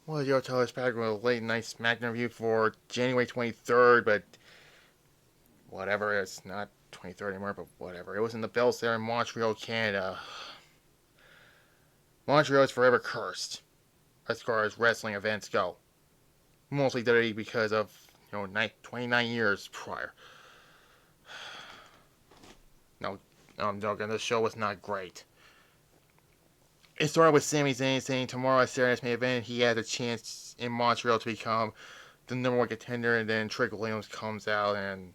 Well, yo, tell us back with a late night SmackDown review for January 23rd, but whatever, it's not 23rd anymore, but whatever. It was in the Bells there in Montreal, Canada. Montreal is forever cursed as far as wrestling events go. Mostly WWE because of, 29 years prior. No, I'm joking, the show was not great. It started with Sami Zayn saying tomorrow at Saturday's main event he had a chance in Montreal to become the number one contender, and then Trick Williams comes out and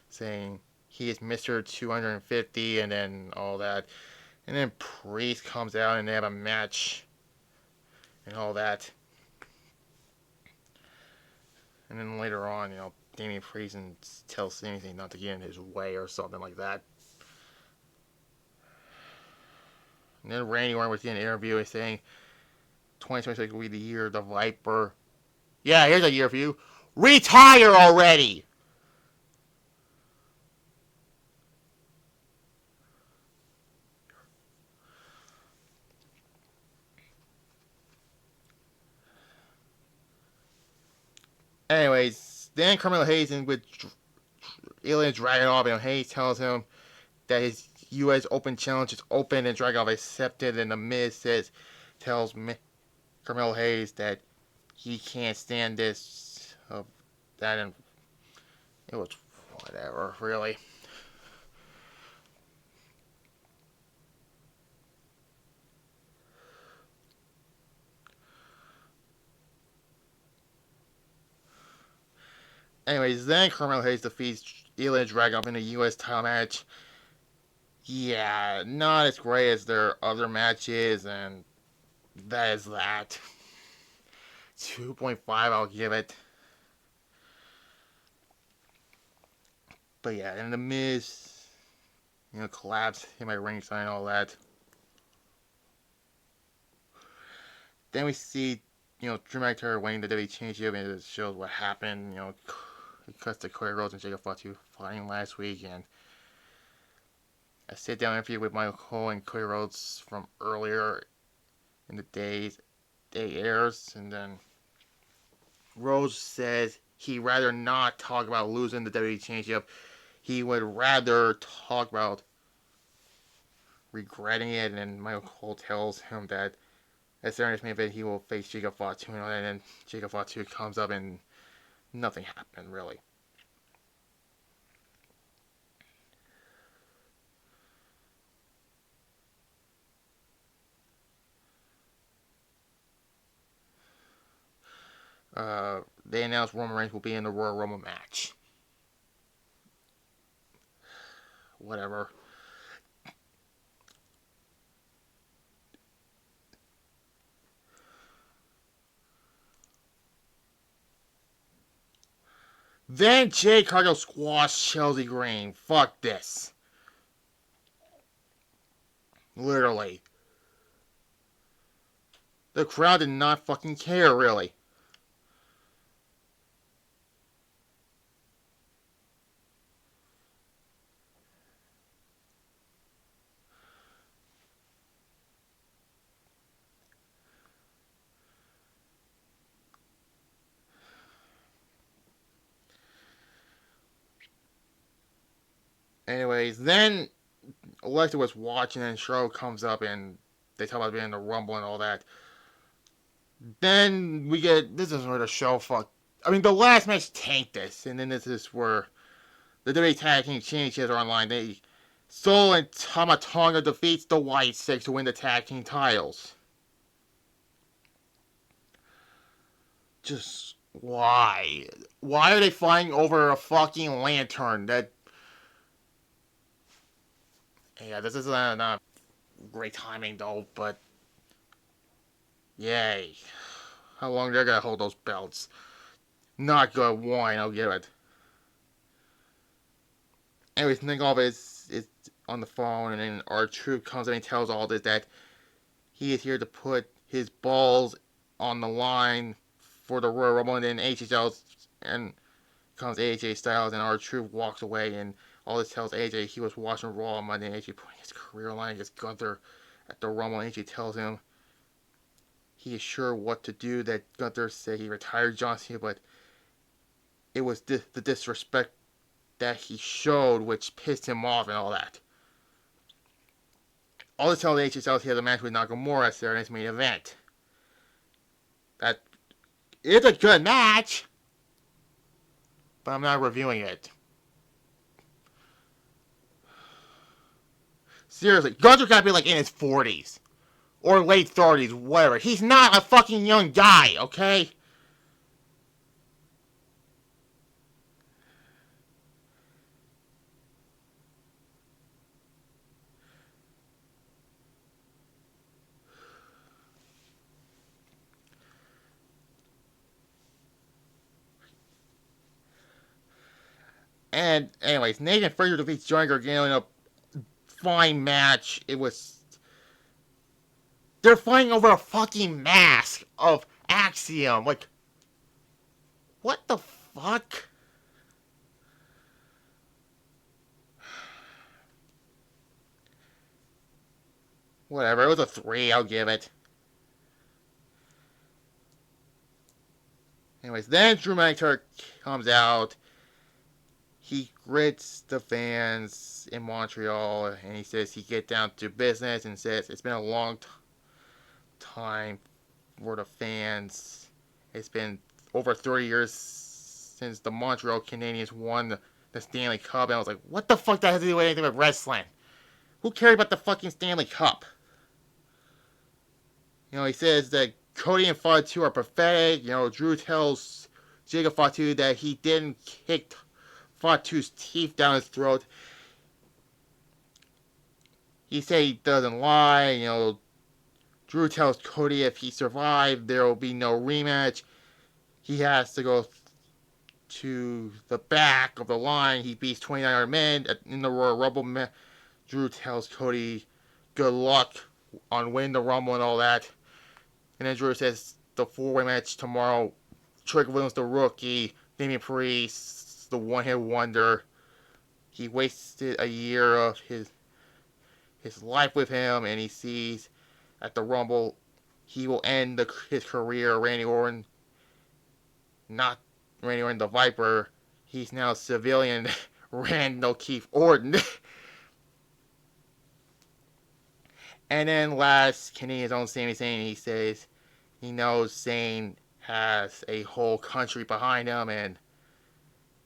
saying he is Mr. 250 and then all that. And then Priest comes out and they have a match and all that. And then later on, Damian Priest and tells Sami Zayn not to get in his way or something like that. And then Randy Orton was in an interview and saying 2026 will be the year of the Viper. Yeah, here's a year for you. Retire already! Anyways, then Carmelo Hayes and with Alien Dragunov, and Hayes tells him that his U.S. Open challenge is open and Dragunov accepted, and The Miz tells Carmelo Hayes that he can't stand this, that, and it was whatever, really. Anyways, then Carmelo Hayes defeats Ilya Dragunov in a U.S. title match. Yeah, not as great as their other matches, and that is that. 2.5, I'll give it. But yeah, and The Miz, collapsed in my ringside and all that. Then we see, Drew McIntyre winning the WWE Championship, and it shows what happened. It cuts to Cody Rhodes and Jacob Fatu fighting last week, and a sit-down interview with Michael Cole and Cody Rhodes from earlier in the day airs, and then Rhodes says he'd rather not talk about losing the WWE Championship. He would rather talk about regretting it, and then Michael Cole tells him that at Saturday's main event he will face Jacob Fatu, and then Jacob Fatu comes up and nothing happened, really. They announced Roman Reigns will be in the Royal Rumble match. Whatever. Then Jay Cargill squashed Chelsea Green. Fuck this. Literally. The crowd did not fucking care, really. Anyways, then Alexa was watching and Charlotte comes up and they talk about being in the Rumble and all that. Then we get, this is where the show the last match tanked this, and then this is where the WWE Tag Team Championships are online. Solo and Tama Tonga defeats the White Six to win the tag team titles. Just why? Why are they fighting over a fucking lantern? This is not great timing though, but yay. How long they're gonna hold those belts? Not good wine, I'll give it. Anyways, Nickov is on the phone, and then our troop comes in and tells all this that he is here to put his balls on the line for the Royal Rumble, and then AJ Styles and comes AJ Styles, and our troop walks away, and all this tells AJ he was watching Raw on Monday, and AJ putting his career line against Gunther at the Rumble, and AJ tells him he is sure what to do. That Gunther said he retired John Cena, but it was the disrespect that he showed which pissed him off and all that. All this time, the HSL he has a match with Nakamura as their next main event. That is a good match, but I'm not reviewing it. Seriously, Gunther gotta be like in his 40s or late 30s, whatever. He's not a fucking young guy, okay? And anyways, Nathan Frazier defeats Johnny Gargano in a fine match. They're fighting over a fucking mask of Axiom. Like, what the fuck? Whatever, it was a 3, I'll give it. Anyways, then Drew McIntyre comes out. He grits the fans in Montreal and he says he get down to business and says it's been a long time for the fans. It's been over 30 years since the Montreal Canadiens won the Stanley Cup, and I was like, what the fuck that has to do with anything with wrestling? Who cares about the fucking Stanley Cup? He says that Cody and Fatu are pathetic. Drew tells Jacob Fatu that he didn't kick Fatu's teeth down his throat. He said he doesn't lie. Drew tells Cody if he survived, there will be no rematch. He has to go to the back of the line. He beats 29 men in the Royal Rumble. Drew tells Cody good luck on winning the Rumble and all that. And then Drew says the 4-way match tomorrow. Trick Williams, the rookie. Damian Priest, the one-hit wonder. He wasted a year of his life with him, and he sees at the Rumble he will end his career. Randy Orton, not Randy Orton the Viper. He's now civilian Randall Keith Orton. And then last, Canadian's own Sami Zayn, he says he knows Zayn has a whole country behind him and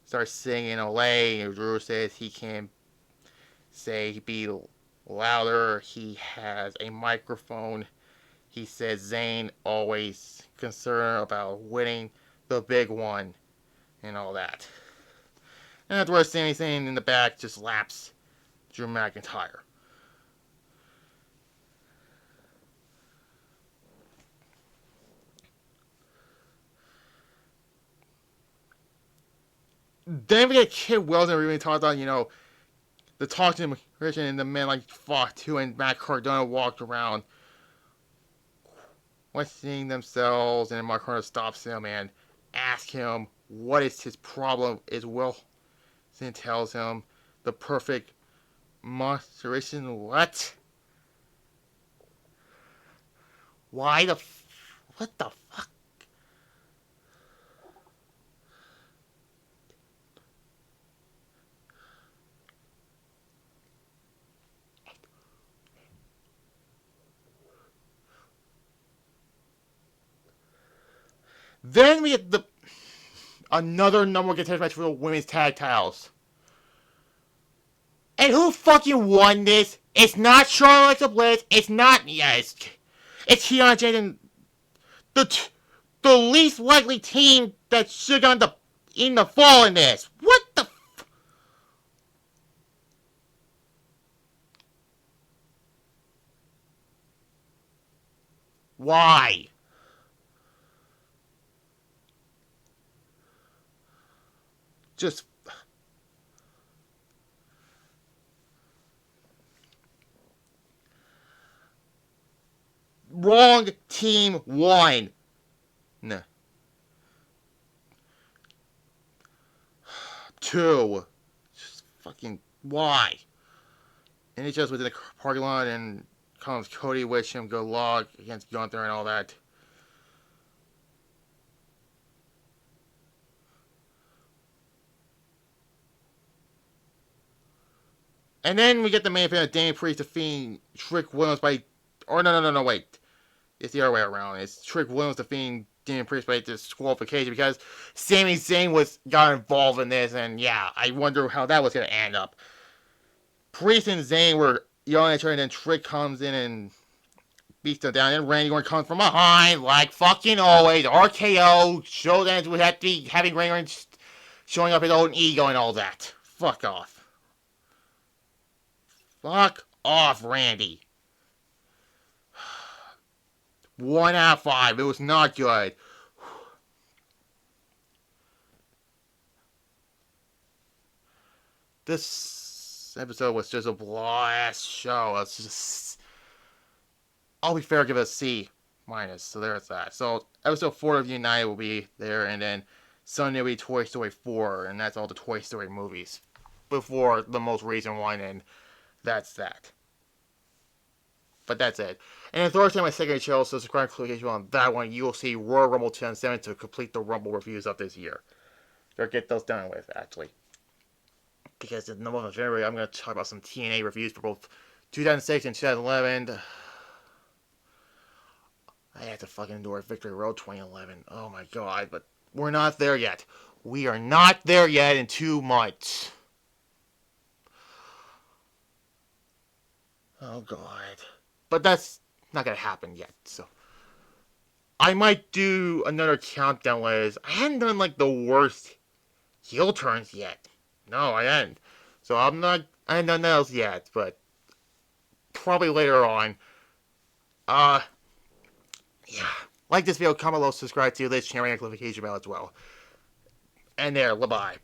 starts singing Olay. And Drew says he can be louder. He has a microphone. He says Zayn always concerned about winning the big one and all that. And afterwards, Sami Zayn in the back just laps Drew McIntyre. Then we get Kid Wilson really talked about, the talking Christian and the men like Fatu and Matt Cardona walked around questioning themselves, and Mark Cardona stops him and asks him what is his problem. Is Wilson tells him the perfect monsteration. What? Why the what the fuck? Then we get another number one contender match for the women's tag titles. And who fucking won this? It's not Charlotte Alexa Bliss. It's not it's Kiana James and the least likely team that should have gone in the fall in this. What the Why? Just wrong team won. No. 2. Just fucking why? And it's just within the parking lot and comes Cody wish him good luck against Gunther and all that. And then we get the main event of Damian Priest defeating Trick Williams by... Or no, wait. It's the other way around. It's Trick Williams defeating Damian Priest by disqualification because Sami Zayn got involved in this, and yeah, I wonder how that was going to end up. Priest and Zayn were yelling at each other, and then Trick comes in and beats them down, and Randy Orton comes from behind, like fucking always. RKO, Showdowns would have to be having Randy Orton showing up his own ego and all that. Fuck off. Fuck off, Randy. 1 out of 5. It was not good. This episode was just a blast show. It's just... I'll be fair, give it a C minus. So there's that. So episode 4 of United will be there, and then Sunday will be Toy Story 4, and that's all the Toy Story movies before the most recent one, and that's that. But that's it. And then Thursday, my second channel, so subscribe to the notification on that one. You will see Royal Rumble 2007 to complete the Rumble reviews of this year. Or get those done with, actually. Because in the month of January, I'm going to talk about some TNA reviews for both 2006 and 2011. I had to fucking endure Victory Road 2011. Oh my god, but we're not there yet. We are not there yet in 2 months. Oh god. But that's not gonna happen yet, so. I might do another countdown list. I hadn't done like the worst heel turns yet. No, I hadn't. So I haven't done those yet, but probably later on. Yeah. Like this video, comment below, subscribe to this channel, and notification bell as well. And there, bye-bye.